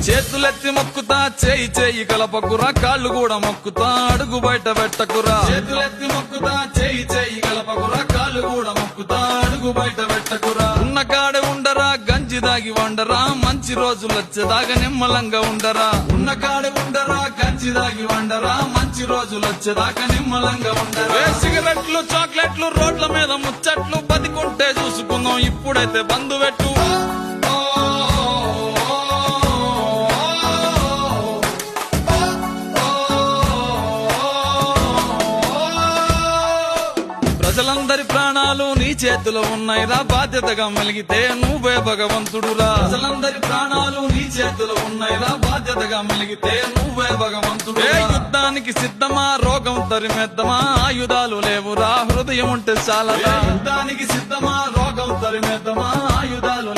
చేతులెత్తి మొక్కుతా చేయి చేయి కలపకురా కాళ్ళు కూడా మొక్కుతా అడుగు బయట పెట్టకురా చేతులెత్తి మొక్కుతా చేయి చేయి కలపకురా కాళ్ళు కూడా మొక్కుతా అడుగు బయట పెట్టకురా ఉన్న కాడ ఉండరా గంజి దాగి వండరా మంచి రోజులు వచ్చేదాకా నిమ్మలంగా ఉండరా ఉన్న కాడ ఉండరా గంజి దాగి వండరా మంచి రోజులు వచ్చేదాకా నిమ్మలంగా ఉండరా సిగరెట్లు చాక్లెట్లు రోడ్ల మీద ముచ్చట్లు బతికుంటే చూసుకుందాం ఇప్పుడైతే బంధు పెట్టు ప్రజలందరి ప్రాణాలు నీ చేతిలో ఉన్నాయిరా బాధ్యతగా మెలిగితే నువ్వే భగవంతుడురా ప్రజలందరి ప్రాణాలు నీ చేతిలో ఉన్నాయిరా బాధ్యతగా మెలిగితే నువ్వే భగవంతుడు యుద్ధానికి సిద్ధమా రోగం తరిమేద్దామా ఆయుధాలు లేవురా హృదయం ఉంటే చాలా యుద్ధానికి సిద్ధమా రోగం తరిమేద్దామా ఆయుధాలు